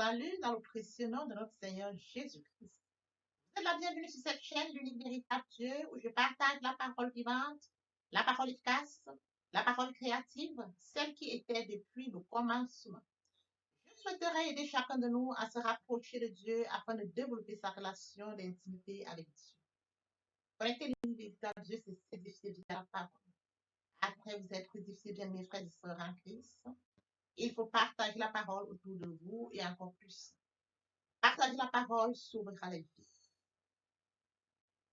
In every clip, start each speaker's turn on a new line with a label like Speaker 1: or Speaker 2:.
Speaker 1: salue dans le précieux nom de notre Seigneur Jésus-Christ. Vous êtes la bienvenue sur cette chaîne l'unique véritable Dieu où je partage la parole vivante, la parole efficace, la parole créative, celle qui était depuis le commencement. Je souhaiterais aider chacun de nous à se rapprocher de Dieu afin de développer sa relation d'intimité avec Dieu. Connecter l'unique véritable Dieu, c'est s'édifier via la parole. Après vous être édifié, bien mes frères et sœurs en Christ, il faut partager la parole autour de vous et encore plus. Partager la parole sauvera les vies.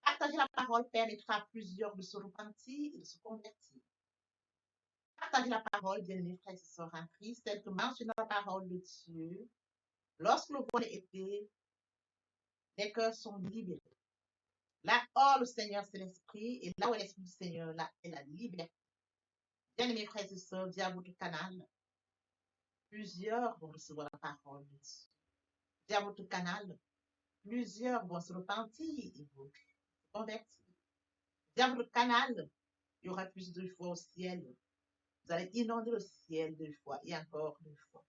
Speaker 1: Partager la parole permettra à plusieurs de se repentir et de se convertir. Partager la parole, bien mes frères et sœurs en Christ, tel que mentionne la parole de Dieu, lorsque le vol est épais, les cœurs sont libérés. Là, le Seigneur, c'est l'Esprit, et là où est l'Esprit du Seigneur, là est la liberté. Bien mes frères et sœurs, via votre canal, plusieurs vont recevoir la parole de Dieu. Via votre canal, plusieurs vont se repentir et vont se convertir. Via votre canal, il y aura plus de foi au ciel. Vous allez inonder le ciel 2 fois et encore 2 fois.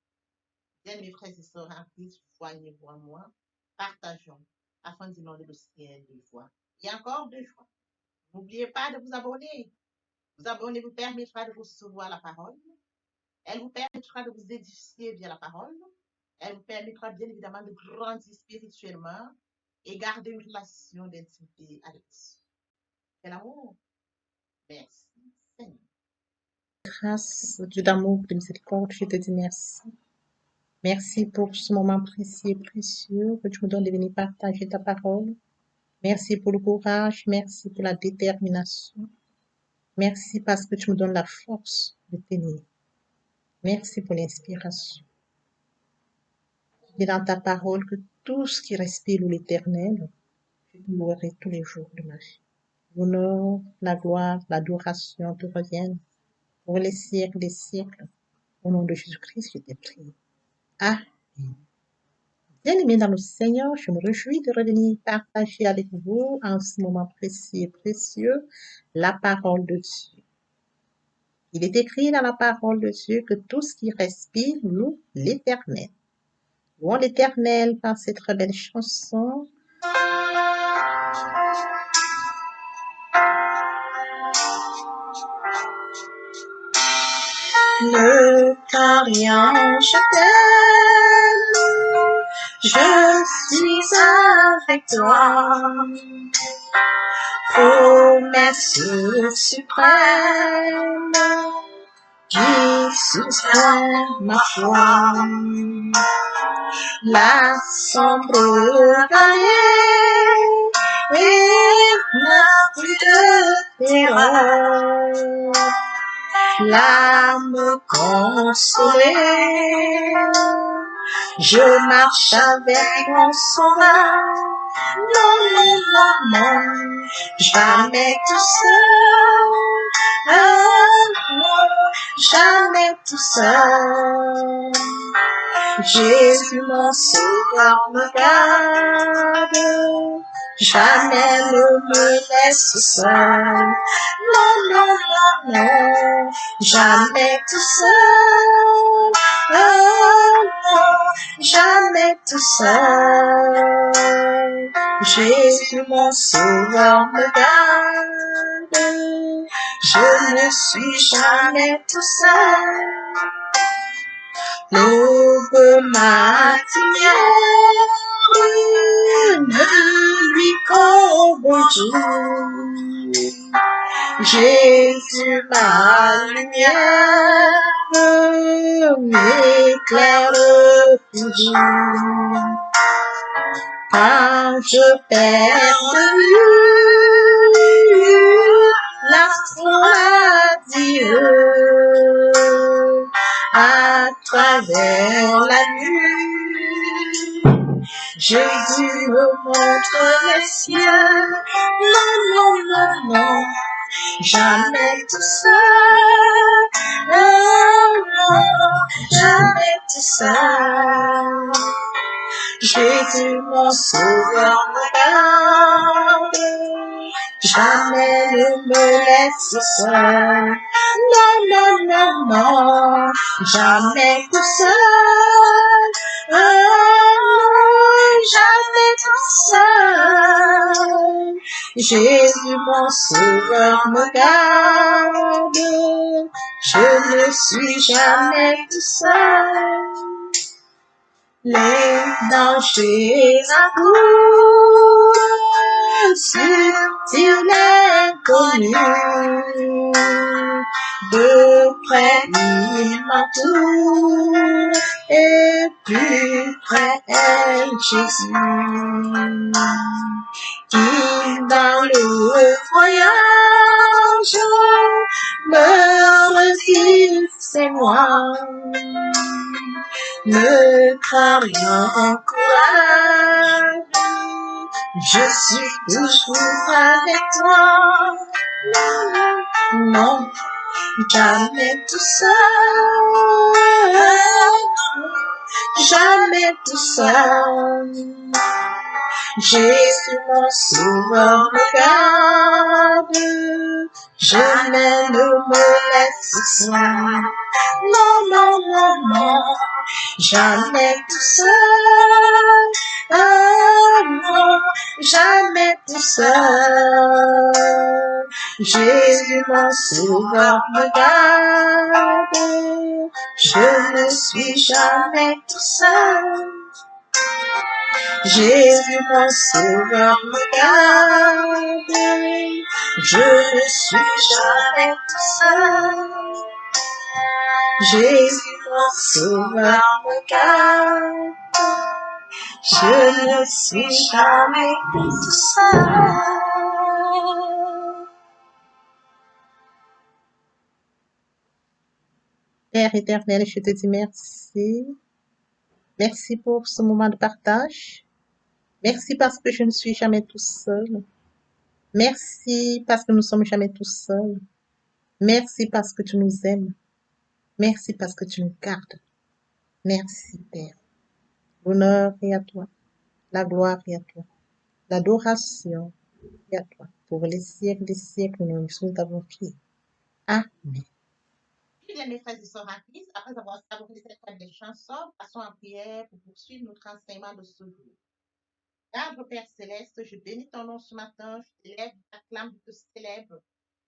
Speaker 1: Bien mes frères et sœurs en Christ, joignez-vous à moi, partageons afin d'inonder le ciel 2 fois et encore 2 fois. N'oubliez pas de vous abonner. Vous abonner vous permettra de recevoir la parole. Elle vous permettra de vous édifier via la parole. Elle vous permettra bien évidemment de grandir spirituellement et garder une relation d'intimité avec Dieu. Quel amour. Merci, Seigneur.
Speaker 2: Grâce, Dieu d'amour, de miséricorde, je te dis merci. Merci pour ce moment précieux et précieux que tu me donnes de venir partager ta parole. Merci pour le courage, merci pour la détermination. Merci parce que tu me donnes la force de tenir. Merci pour l'inspiration. Tu dis dans ta parole que tout ce qui respire l'éternel, je te louerai tous les jours de ma vie. L'honneur, la gloire, l'adoration te reviennent pour les siècles des siècles. Au nom de Jésus-Christ, je t'ai prié. Amen. Bien-aimés dans le Seigneur, je me réjouis de revenir partager avec vous en ce moment précis et précieux la parole de Dieu. Il est écrit dans la parole de Dieu que tout ce qui respire loue l'Éternel. Louons l'Éternel par cette très belle chanson. Ne crains rien, je t'aime, je suis avec toi. Promesse suprême qui soutient ma foi. La sombre vallée n'a plus de terreur. L'âme consolée, je marche avec mon sauveur. Non, non, non, non, jamais tout seul. Non, jamais tout seul. Jésus mon sauveur me garde, jamais ne me laisse seul. Non, non, non, non, jamais tout seul. Non, jamais tout seul. Jésus mon sauveur me garde, je ne suis jamais tout seul. L'aube matinière ne lui qu'au bonjour. Jésus ma lumière m'éclaire toujours. Quand je perds de vue la foi Dieu, à travers la nuit, Jésus me montre les cieux. Non, non, non, non, jamais tout seul. Non, non, jamais tout seul. Jésus mon sauveur me garde, jamais ne me laisse seul. Non, non, non, non, jamais tout seul. Jésus, mon sauveur, me garde. Je ne suis jamais tout seul. Les dangers accourent sur l'inconnu. De près, il m'entoure, et plus près est Jésus. Qui dans le voyage me redit, c'est moi. Ne crains rien, encourage, je suis toujours avec toi. Non, jamais tout seul, jamais tout seul. Jésus, mon sauveur, me garde, jamais ne me laisse seul. Non, non, non, non, jamais tout seul. Ah non, jamais tout seul. Jésus, mon sauveur, me garde, je ne suis jamais tout seul. Jésus, mon sauveur, me garde, je ne suis jamais tout seul. Jésus, mon sauveur, me garde, je ne suis jamais tout seul. Père éternel, je te dis merci. Merci pour ce moment de partage. Merci parce que je ne suis jamais tout seul. Merci parce que nous ne sommes jamais tout seuls. Merci parce que tu nous aimes. Merci parce que tu nous gardes. Merci, Père. L'honneur est à toi. La gloire est à toi. L'adoration est à toi. Pour les siècles, nous t'avons prié. Amen.
Speaker 1: Bien, mes frères et sœurs en Christ, après avoir savouré cette belle chanson, passons en prière pour poursuivre notre enseignement de ce jour. Garde, Père céleste, je bénis ton nom ce matin, je t'élève, je t'acclame, je te célèbre.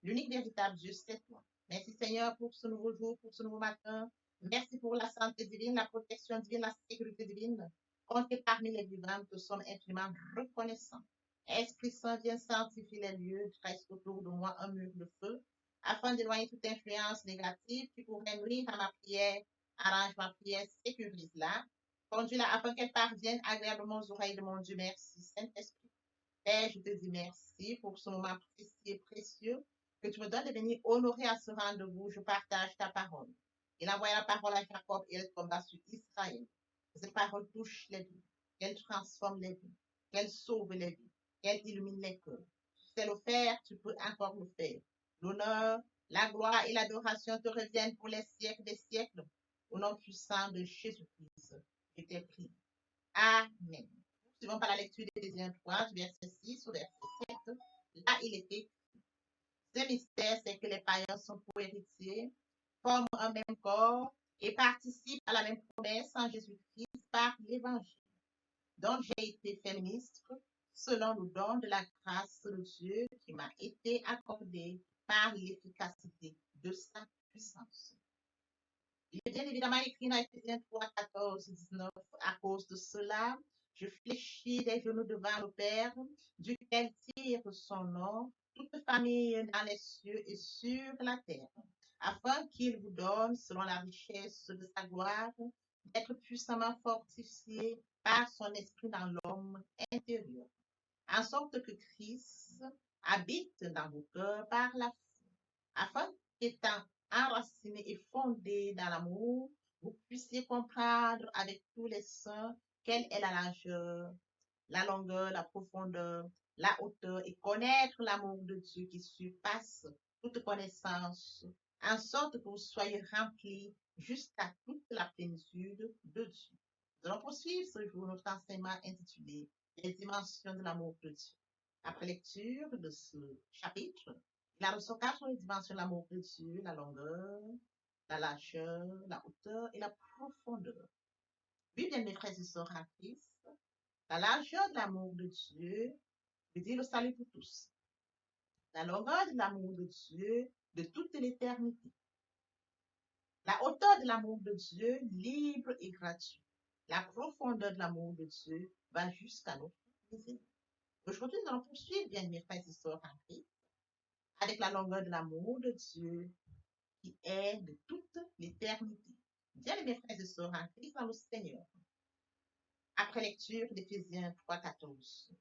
Speaker 1: L'unique véritable Dieu, c'est toi. Merci Seigneur pour ce nouveau jour, pour ce nouveau matin. Merci pour la santé divine, la protection divine, la sécurité divine. Comptez parmi les vivants, nous te sommes infiniment reconnaissants. Esprit Saint, viens sanctifier les lieux, reste autour de moi un mur de feu, afin d'éloigner toute influence négative qui pourrait nuire à ma prière. Arrange ma prière, sécurise-la. Conduis-la afin qu'elle parvienne agréablement aux oreilles de mon Dieu. Merci, Saint-Esprit. Père, je te dis merci pour ce moment précieux et précieux que tu me donnes de venir honorer à ce rendez-vous. Je partage ta parole. Il a envoyé la parole à Jacob et elle tomba sur Israël. Que cette parole touche les vies, qu'elle transforme les vies, qu'elle sauve les vies, qu'elle illumine les cœurs. Tu sais le faire, tu peux encore le faire. L'honneur, la gloire et l'adoration te reviennent pour les siècles des siècles. Au nom puissant de Jésus-Christ, je t'ai prié. Amen. Suivons par la lecture d'Éphésiens 3, du verset 6 au verset 7. Là, il était. Ce mystère, c'est que les païens sont co-héritiers, forment un même corps et participent à la même promesse en Jésus-Christ par l'Évangile. Donc, j'ai été fait ministre selon le don de la grâce de Dieu qui m'a été accordé par l'efficacité de sa puissance. Il est bien évidemment écrit dans Ephésiens 3, 14, 19. À cause de cela, je fléchis les genoux devant le Père, duquel tire son nom, toute famille dans les cieux et sur la terre, afin qu'il vous donne, selon la richesse de sa gloire, d'être puissamment fortifié par son esprit dans l'homme intérieur, en sorte que Christ habite dans vos cœurs par la foi, afin qu'étant enraciné et fondé dans l'amour, vous puissiez comprendre avec tous les saints quelle est la largeur, la longueur, la profondeur, la hauteur et connaître l'amour de Dieu qui surpasse toute connaissance, en sorte que vous soyez remplis jusqu'à toute la plénitude de Dieu. Nous allons poursuivre ce jour notre enseignement intitulé Les dimensions de l'amour de Dieu. Après lecture de ce chapitre, il a reçu quatre dimensions de l'amour de Dieu, la longueur, la largeur, la hauteur et la profondeur. Oui, bien mes frères et sœurs en Christ, la largeur de l'amour de Dieu veut dire le salut pour tous. la longueur de l'amour de Dieu de toute l'éternité. La hauteur de l'amour de Dieu, libre et gratuit. La profondeur de l'amour de Dieu va jusqu'à notre plaisir. Aujourd'hui, nous allons poursuivre, bien mes frères et sœurs en Christ, avec la longueur de l'amour de Dieu qui est de toute l'éternité. Bien mes frères et sœurs en Christ dans le Seigneur. Après lecture d'Éphésiens 3, 14.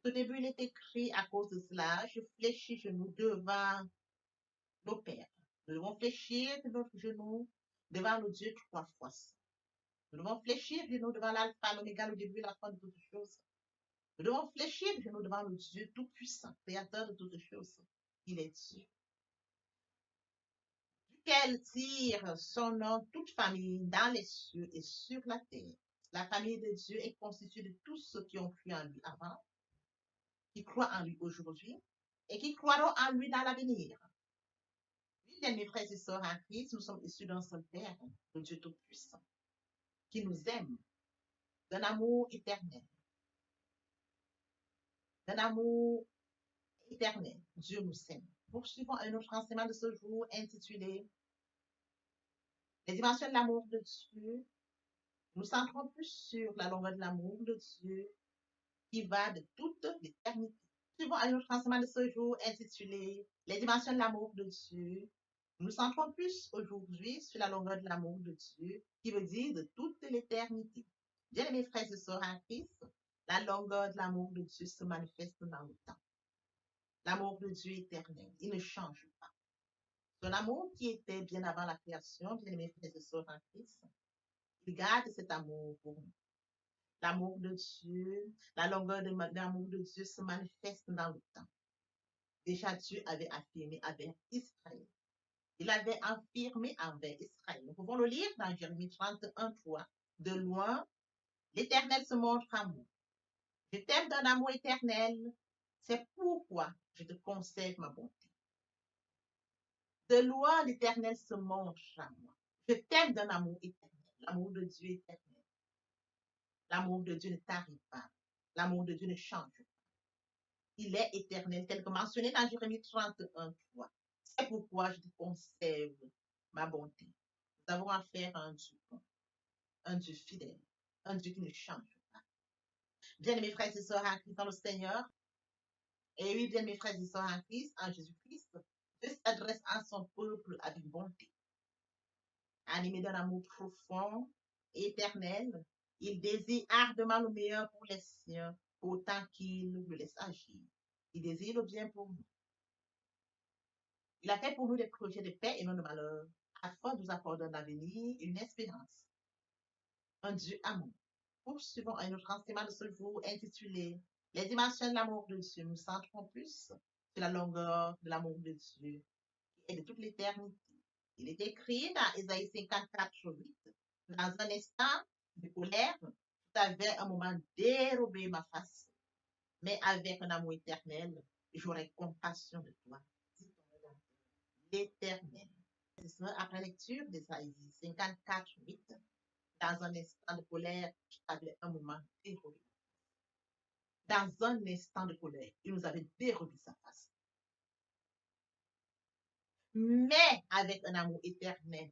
Speaker 1: Au début, il est écrit à cause de cela, je fléchis genoux devant nos pères. Nous devons fléchir notre genou devant le Dieu trois fois. Nous devons fléchir genoux devant l'alpha, l'oméga, le début et la fin de toutes choses. Nous devons fléchir genoux devant le Dieu tout-puissant, créateur de toutes choses. Il est Dieu. Duquel tire son nom toute famille dans les cieux et sur la terre. La famille de Dieu est constituée de tous ceux qui ont cru en lui avant, qui croient en lui aujourd'hui et qui croiront en lui dans l'avenir. Oui, bien, mes frères et sœurs en Christ, nous sommes issus d'un seul Père, le Dieu Tout-Puissant, qui nous aime d'un amour éternel. D'un amour éternel. Dieu nous aime. Poursuivons un autre enseignement de ce jour intitulé Les dimensions de l'amour de Dieu. Nous centrons plus sur la longueur de l'amour de Dieu qui va de toute l'éternité. Suivons un autre enseignement de ce jour intitulé Les dimensions de l'amour de Dieu. Nous centrons plus aujourd'hui sur la longueur de l'amour de Dieu qui veut dire de toute l'éternité. Bien mes frères et sœurs en Christ, la longueur de l'amour de Dieu se manifeste dans le temps. L'amour de Dieu est éternel, il ne change pas. Son amour qui était bien avant la création, bien mes frères et sœurs en Christ, il garde cet amour pour nous. L'amour de Dieu, la longueur de l'amour de Dieu se manifeste dans le temps. Déjà, Dieu avait affirmé avec Israël. Il avait affirmé envers Israël. Nous pouvons le lire dans Jérémie 31, 3. De loin, l'Éternel se montre à moi. Je t'aime d'un amour éternel. C'est pourquoi je te conserve ma bonté. De loin, l'Éternel se montre à moi. Je t'aime d'un amour éternel. L'amour de Dieu est éternel. L'amour de Dieu ne tarit pas. L'amour de Dieu ne change pas. Il est éternel, tel que mentionné dans Jérémie 31, 3. C'est pourquoi je te conserve ma bonté. Nous avons affaire à un Dieu bon, un Dieu fidèle, un Dieu qui ne change pas. Bien mes frères et sœurs en Christ dans le Seigneur, et oui, bien mes frères et sœurs en Christ, en Jésus-Christ, Dieu s'adresse à son peuple avec bonté. Animé d'un amour profond et éternel, il désire ardemment le meilleur pour les siens, autant qu'il le laisse agir. Il désire le bien pour nous. Il a fait pour nous des projets de paix et non de malheur, afin de nous apporter un avenir et une espérance. Un Dieu amour. Poursuivons un autre enseignement de ce jour intitulé Les dimensions de l'amour de Dieu. Nous centrons plus sur la longueur de l'amour de Dieu qui est de toute l'éternité. Il est écrit dans Ésaïe 54, 8. Dans un instant de colère, tu avais un moment dérobé ma face, mais avec un amour éternel, j'aurai compassion de toi. L'éternel. Après lecture d'Ésaïe 54, 8, dans un instant de colère, tu avais un moment dérobé. Dans un instant de colère, il nous avait dérobé sa face. Mais avec un amour éternel,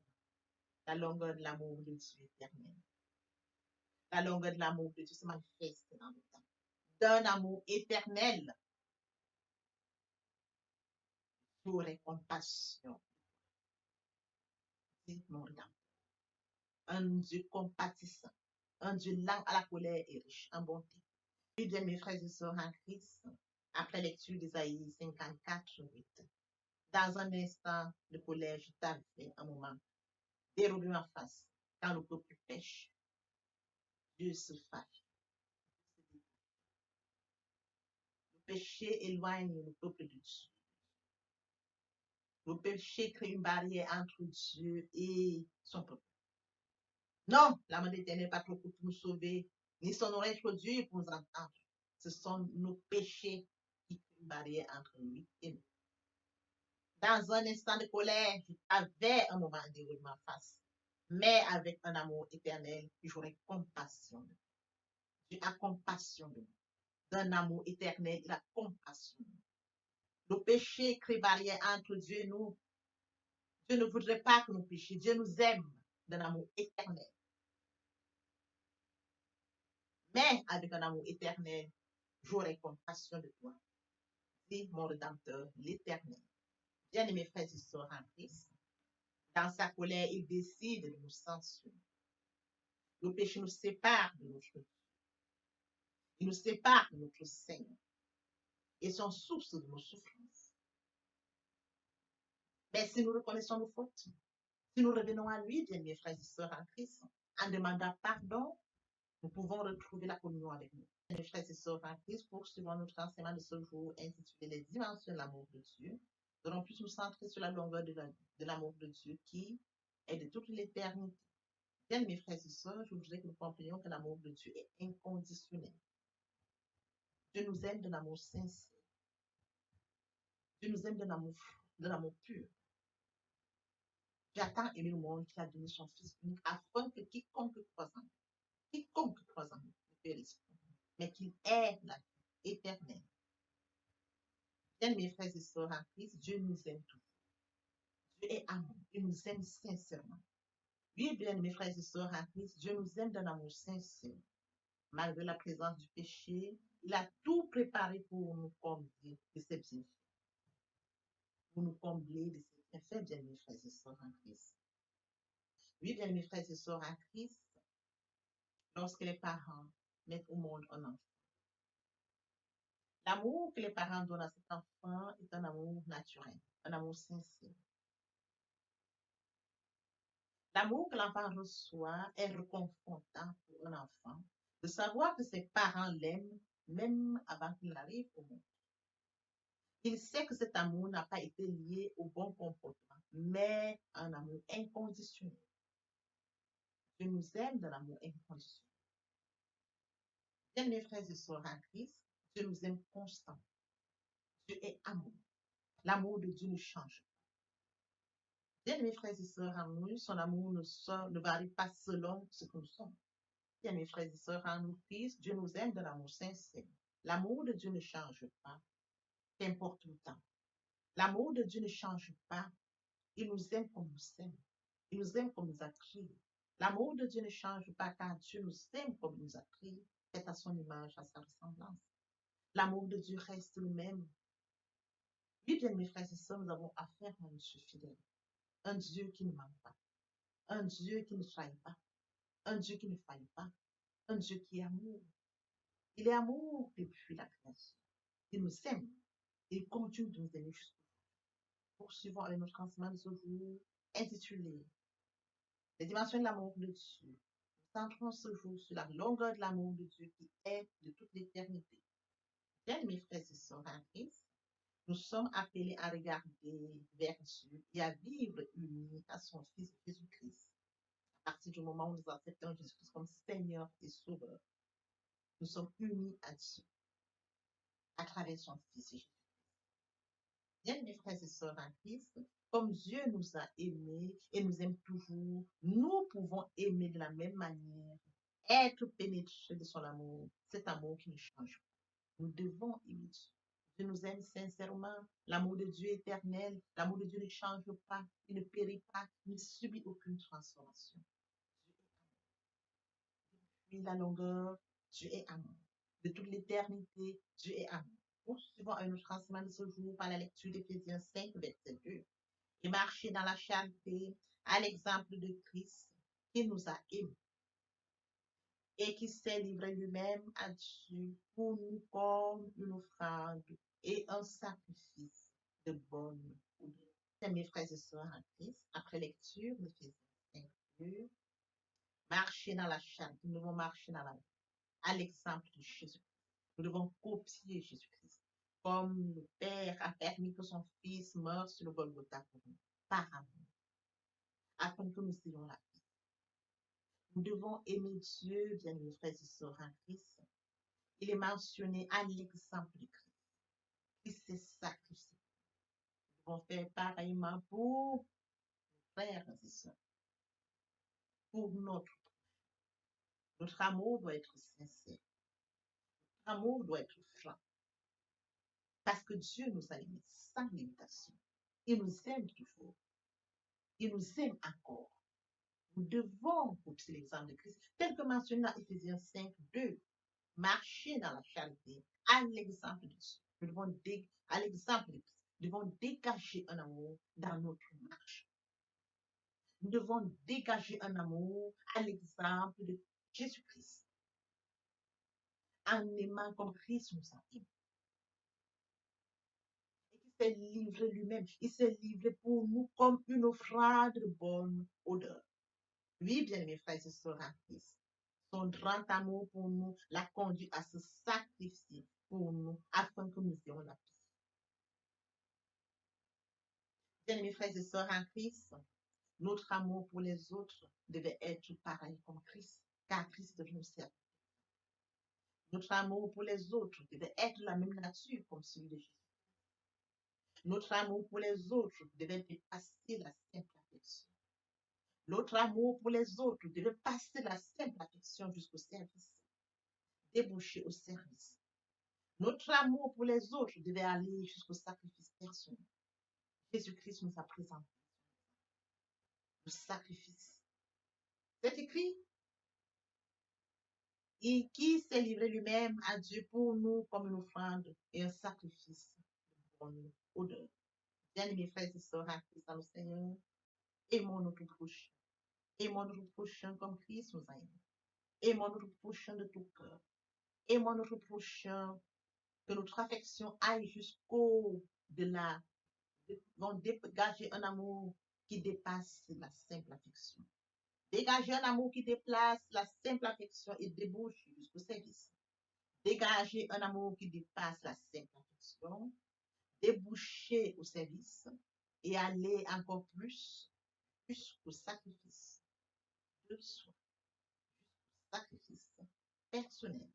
Speaker 1: la longueur de l'amour de Dieu éternel. La longueur de l'amour de Dieu se manifeste dans le temps. D'un amour éternel, j'aurai compassion. C'est mon rédempteur. Un Dieu compatissant, un Dieu lent à la colère et riche en bonté. Oui, bien mes frères et sœurs en Christ, après lecture d'Ésaïe 54, 8. Dans un instant de colère, je t'avais un moment dérobé ma face. Quand le peuple pêche, Dieu se fâche. Le péché éloigne le peuple de Dieu. Le péché crée une barrière entre Dieu et son peuple. Non, la main d'Éternel n'est pas trop pour nous sauver, ni son oreille pour Dieu pour nous entendre. Ce sont nos péchés qui créent une barrière entre lui et nous. Dans un instant de colère, j'avais un moment de ma face, mais avec un amour éternel, j'aurai compassion de nous. Dieu a compassion de nous. d'un amour éternel et la compassion. Nos péchés créent barrière entre Dieu et nous. Dieu ne voudrait pas que nous péchions. Dieu nous aime d'un amour éternel. Mais avec un amour éternel, j'aurai compassion de toi, dit mon Rédempteur, l'Éternel. Bien-aimés frères et sœurs en Christ, dans sa colère, il décide de nous censurer. Nos péchés nous séparent de notre Dieu. Ils nous séparent de notre Seigneur et sont source de nos souffrances. Mais si nous reconnaissons nos fautes, si nous revenons à lui, bien-aimés frères et sœurs en Christ, en demandant pardon, nous pouvons retrouver la communion avec nous. Mes frères et sœurs en Christ, poursuivons notre enseignement de ce jour intitulé Les dimensions de l'amour de Dieu. Nous allons plus nous centrer sur la longueur de l'amour de Dieu qui est de toute l'éternité. Bien, mes frères et sœurs, je voudrais que nous comprenions que l'amour de Dieu est inconditionnel. Dieu nous aime d'un amour sincère. Dieu nous aime d'un amour pur. Dieu a tant aimé le monde qu'il a donné son Fils unique afin que quiconque croise en lui, ne périsse pas, mais qu'il ait la vie éternelle. Bien, mes frères et sœurs en Christ, Dieu nous aime tous. Dieu est amour. Il nous aime sincèrement. Oui, bien, mes frères et sœurs en Christ, Dieu nous aime d'un amour sincère. Malgré la présence du péché, il a tout préparé pour nous combler de ses bienfaits. Pour nous combler de ses bienfaits, bien, mes frères et sœurs en Christ. Oui, bien, mes frères et sœurs en Christ, lorsque les parents mettent au monde un enfant, l'amour que les parents donnent à cet enfant est un amour naturel, un amour sincère. L'amour que l'enfant reçoit est réconfortant pour un enfant de savoir que ses parents l'aiment même avant qu'il arrive au monde. Il sait que cet amour n'a pas été lié au bon comportement, mais un amour inconditionnel. Dieu nous aime de l'amour inconditionnel. Bien, mes frères et sœurs en Christ, Dieu nous aime constamment. Dieu est amour. L'amour de Dieu ne change pas. Bien, mes frères et sœurs en nous, son amour ne varie pas selon ce que nous sommes. Bien, mes frères et sœurs en nous, Christ, Dieu nous aime de l'amour sincère. L'amour de Dieu ne change pas, qu'importe le temps. L'amour de Dieu ne change pas. Il nous aime comme nous aime. Il nous aime comme nous a créés. L'amour de Dieu ne change pas car Dieu nous aime comme il nous a créés, fait à son image, à sa ressemblance. L'amour de Dieu reste le même. Oui, bien, mes frères et sœurs, nous avons affaire à un Dieu fidèle. Un Dieu qui ne ment pas. Un Dieu qui ne trahit pas. Un Dieu qui ne faille pas. Un Dieu qui est amour. Il est amour depuis la création. Il nous aime. Il continue de nous aimer jusqu'au bout. Poursuivons avec notre enseignement de ce jour intitulé Les dimensions de l'amour de Dieu. Nous centrons ce jour sur la longueur de l'amour de Dieu qui est de toute l'éternité. Bien, mes frères et sœurs en Christ, nous sommes appelés à regarder vers Dieu et à vivre unis à son Fils Jésus-Christ. À partir du moment où nous acceptons Jésus-Christ comme Seigneur et Sauveur, nous sommes unis à Dieu à travers son Fils Jésus. Bien, mes frères et sœurs en Christ, comme Dieu nous a aimés et nous aime toujours, nous pouvons aimer de la même manière, être pénétrés de son amour, cet amour qui ne change pas. Nous devons aimer Dieu. Dieu nous aime sincèrement. L'amour de Dieu est éternel. L'amour de Dieu ne change pas. Il ne périt pas. Il ne subit aucune transformation. Puis la longueur, Dieu est amour. De toute l'éternité, Dieu est amour. Poursuivons un autre enseignement de ce jour par la lecture d'Éphésiens 5, verset 2. Et marcher dans la charité à l'exemple de Christ qui nous a aimés et qui s'est livré lui-même à Dieu pour nous comme une offrande et un sacrifice de bonne odeur. Mes frères et sœurs en Christ, après lecture d'Éphésiens 5, 2, marcher dans la charité, nous devons marcher à l'exemple de Jésus. Nous devons copier Jésus-Christ. Comme le Père a permis que son Fils meure sur le Golgotha pour nous, par amour, afin que nous ayons la vie. Nous devons aimer Dieu, bien mes frères et sœurs en Christ. Il est mentionné à l'exemple de Christ. Christ s'est sacrifié. Nous devons faire pareillement pour nos frères et sœurs. Pour notre amour doit être sincère. amour doit être franc. Parce que Dieu nous a aimés sans limitation. Il nous aime toujours. Il nous aime encore. Nous devons copier l'exemple de Christ, tel que mentionné dans Éphésiens 5, 2, marcher dans la charité à l'exemple de Dieu. Nous devons, à l'exemple de Christ, nous devons dégager un amour dans notre marche. Nous devons dégager un amour à l'exemple de Jésus-Christ, en aimant comme Christ nous a aimés. Et qui s'est livré lui-même. Il s'est livré pour nous comme une offrande de bonne odeur. Oui, bien mes frères et sœurs en Christ, son grand amour pour nous l'a conduit à se sacrifier pour nous afin que nous ayons la paix. Bien mes frères et sœurs en Christ, notre amour pour les autres devait être pareil comme Christ, car Christ devait nous servir. Notre amour pour les autres devait être la même nature comme celui de Jésus. Notre amour pour les autres devait dépasser la simple affection. Notre amour pour les autres devait passer la simple affection jusqu'au service, déboucher au service. Notre amour pour les autres devait aller jusqu'au sacrifice personnel. Jésus-Christ nous a présenté le sacrifice. C'est écrit. Et qui s'est livré lui-même à Dieu pour nous comme une offrande et un sacrifice de bonne odeur. Bien-aimés frères et sœurs en Christ dans le Seigneur, aimons notre prochain. Aimons notre prochain comme Christ nous a aimés. Aimons notre prochain de tout cœur. Aimons notre prochain, que notre affection aille jusqu'au-delà. Donc, dégager un amour qui dépasse la simple affection. Dégager un amour qui déplace la simple affection et débouche jusqu'au service. Dégager un amour qui dépasse la simple affection, déboucher au service et aller encore plus jusqu'au sacrifice de soi, jusqu'au sacrifice personnel.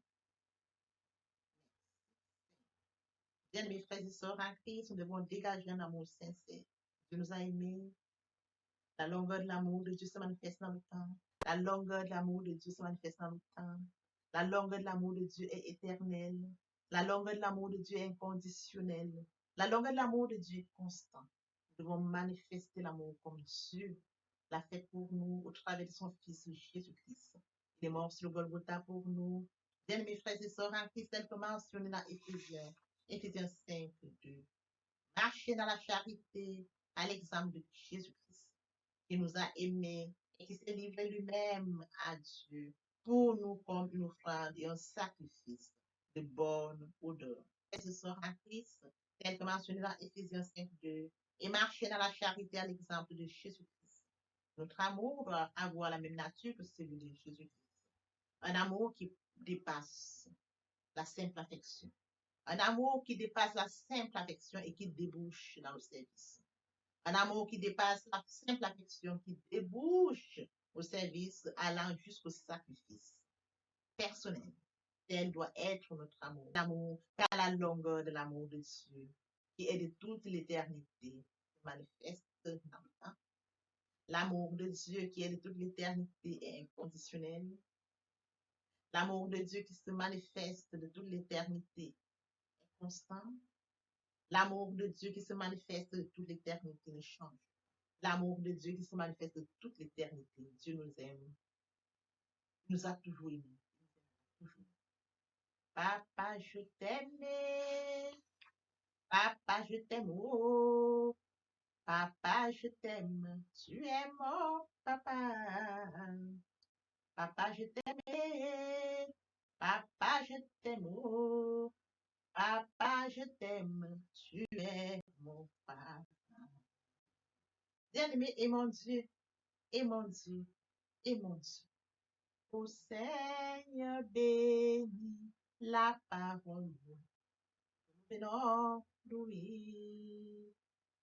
Speaker 1: Bien, mes frères et sœurs en Christ, nous devons dégager un amour sincère. Dieu nous a aimés. La longueur de l'amour de Dieu se manifeste dans le temps. La longueur de l'amour de Dieu se manifeste dans le temps. La longueur de l'amour de Dieu est éternelle. La longueur de l'amour de Dieu est inconditionnelle. La longueur de l'amour de Dieu est constante. Nous devons manifester l'amour comme Dieu l'a fait pour nous au travers de son Fils Jésus-Christ. Il est mort sur le Golgotha pour nous. Bien, mes frères et sœurs en Christ, tel que mentionné dans Éphésiens 5, 2. Marchez dans la charité à l'exemple de Jésus-Christ, qui nous a aimés et qui s'est livré lui-même à Dieu pour nous comme une offrande et un sacrifice de bonne odeur. Frères et sœurs en Christ, tel que mentionné dans Éphésiens 5, 2, et marcher dans la charité à l'exemple de Jésus-Christ. Notre amour doit avoir la même nature que celui de Jésus-Christ. Un amour qui dépasse la simple affection. Un amour qui dépasse la simple affection et qui débouche dans le service. Un amour qui dépasse la simple affection, qui débouche au service allant jusqu'au sacrifice personnel. Tel doit être notre amour. L'amour à la longueur de l'amour de Dieu, qui est de toute l'éternité, manifeste dans le temps. L'amour de Dieu qui est de toute l'éternité est inconditionnel. L'amour de Dieu qui se manifeste de toute l'éternité est constant. L'amour de Dieu qui se manifeste de toute l'éternité ne change. L'amour de Dieu qui se manifeste de toute l'éternité. Dieu nous aime. Il nous a toujours aimés. Toujours. Papa, je t'aime. Papa, je t'aime. Oh, papa, je t'aime. Tu es mon papa. Papa, je t'aime. Papa, je t'aime. Oh, papa, je t'aime. Tu es mon papa. Bien-aimé, et mon Dieu, et mon Dieu, et mon Dieu. Ô Seigneur, bénis la parole. Venons louer.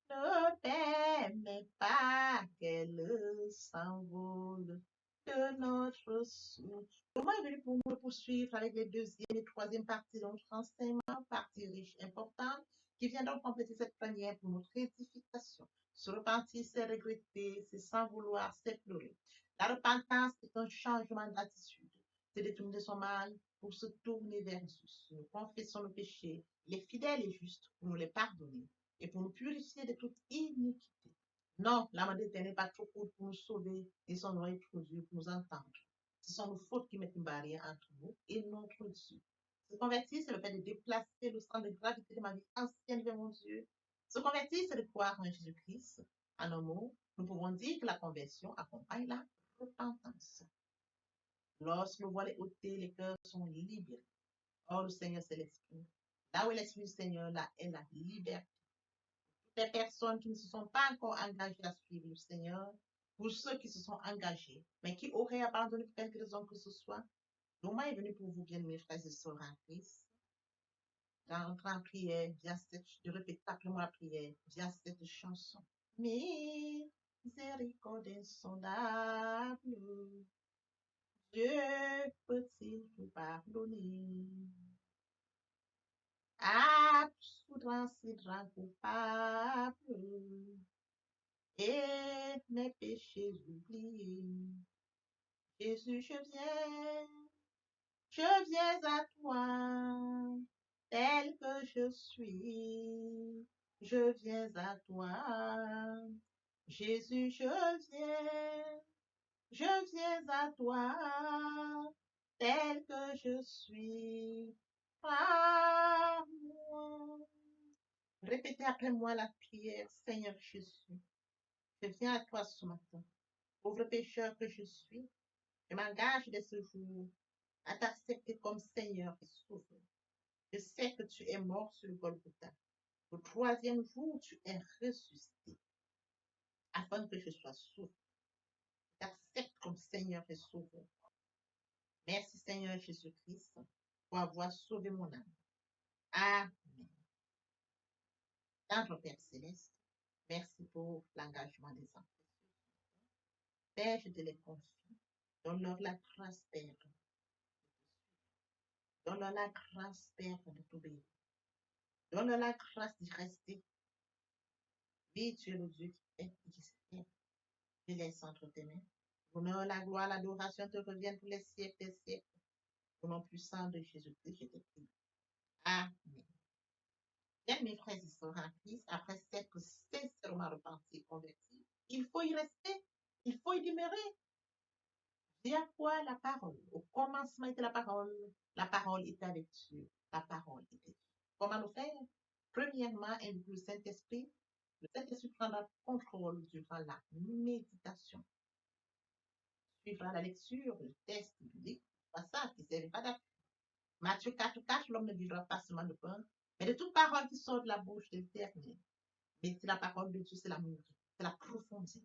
Speaker 1: Ne permets pas qu'elle s'envole de notre souffle. Le moment est venu pour nous poursuivre avec les deuxième et troisième parties de notre enseignement, partie riche, importante, qui vient donc compléter cette plénière pour notre édification. Se repentir, c'est regretter, c'est sans vouloir, c'est pleurer. La repentance est un changement d'attitude. se détourner de son mal pour se tourner vers Jésus. Nous confessons nos péchés. Il est fidèle et juste pour nous les pardonner et pour nous purifier de toute iniquité. Non, la main n'est pas trop courte pour nous sauver et son oreille trop dure pour nous entendre. Ce sont nos fautes qui mettent une barrière entre nous et notre Dieu. Se convertir, c'est le fait de déplacer le centre de gravité de ma vie ancienne vers mon Dieu. Se convertir, c'est de croire en Jésus-Christ. En un mot, nous pouvons dire que la conversion accompagne la repentance. Lorsque le voile est ôté, les cœurs sont libérés. Or, le Seigneur, c'est l'Esprit. Là où est l'Esprit du Seigneur, là est la liberté. Toutes les personnes qui ne se sont pas encore engagées à suivre le Seigneur, pour ceux qui se sont engagés, mais qui auraient abandonné pour quelque raison que ce soit, le moment est venu pour vous, bien mes frères et sœurs en Christ, d'entrer en prière, de répéter simplement la prière, via cette chanson. Miséricorde insondable, Dieu peut-il tout pardonner? Absoudre si grand coupable et mes péchés oubliés. Jésus, je viens à toi, tel que je suis. Je viens à toi, Jésus, je viens à toi, tel que je suis. Prends-moi. Répétez après moi la prière, Seigneur Jésus. Je viens à toi ce matin. Pauvre pécheur que je suis, je m'engage dès ce jour à t'accepter comme Seigneur et Sauveur. Je sais que tu es mort sur le Golgotha. Le troisième jour, tu es ressuscité afin que je sois sauvé. Je t'accepte comme Seigneur et Sauveur. Merci Seigneur Jésus-Christ pour avoir sauvé mon âme. Amen. Notre Père Céleste, merci pour l'engagement des enfants. Père, je te les confie. Donne-leur la grâce, Père. Donne-leur la grâce, Père, de t'obéir. Donne-leur la grâce d'y rester. Oui, tu es le Dieu qui est et qui sait. Je laisse entre tes mains. L'honneur, la gloire, l'adoration te reviennent pour les siècles des siècles. Au nom puissant de Jésus-Christ, je te prie. Amen. Bien, mes frères et sœurs en Christ, après s'être sincèrement repenti et converti, il faut y rester. Il faut y demeurer. Via quoi la parole? Au commencement était la parole. La parole était avec Dieu. La parole était Dieu. Comment le faire? Premièrement, avec le Saint-Esprit. Le Saint-Esprit prendra contrôle durant la méditation. Suivra la lecture, le test biblique. Pas ça qui ne servira pas d'appui. Matthieu 4, l'homme ne vivra pas seulement de pain, mais de toute parole qui sort de la bouche de l'Éternel. Mais c'est la parole de Dieu, c'est la mûrie, c'est la profondeur.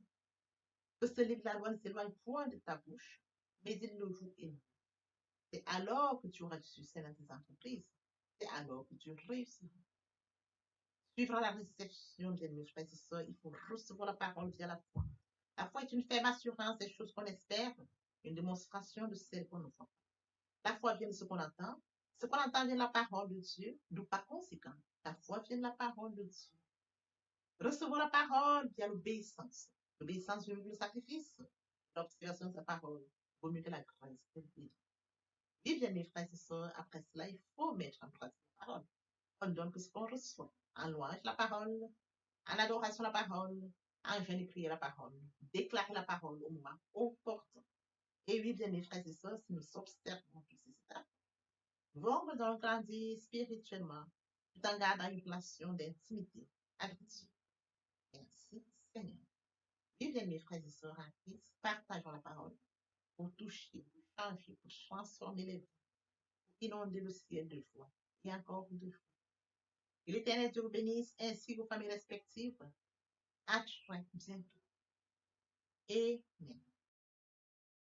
Speaker 1: Que ce livre de la loi ne s'éloigne point de ta bouche, mais il le joue et c'est alors que tu auras du succès dans tes entreprises. C'est alors que tu réussiras. Suivra la réception de mes frères et sœurs, il faut recevoir la parole via la foi. La foi est une ferme assurance des choses qu'on espère, une démonstration de celles qu'on ne voit pas. La foi vient de ce qu'on entend. Ce qu'on entend vient de la parole de Dieu, d'où par conséquent, la foi vient de la parole de Dieu. Recevoir la parole via l'obéissance. L'obéissance veut le sacrifice. L'observation de sa parole vaut mieux que la grâce de Dieu. Oui, bien mes frères et sœurs, après cela, il faut mettre en pratique la parole. On donne que ce qu'on reçoit. En louange, la parole. En adoration, la parole. En jeûne et prière, la parole. Déclarer la parole au moment opportun. Et oui, bien mes frères et sœurs, si nous observons tous ces étapes, nous allons donc grandir spirituellement, tout en gardant une relation d'intimité avec Dieu. Merci, Seigneur. Oui, bien mes frères et sœurs en Christ, partageons la parole pour toucher, pour changer, pour transformer les vies, pour inonder le ciel de joie et encore de joie. Que l'Éternel Dieu vous bénisse ainsi que vos familles respectives. À très bientôt. Amen.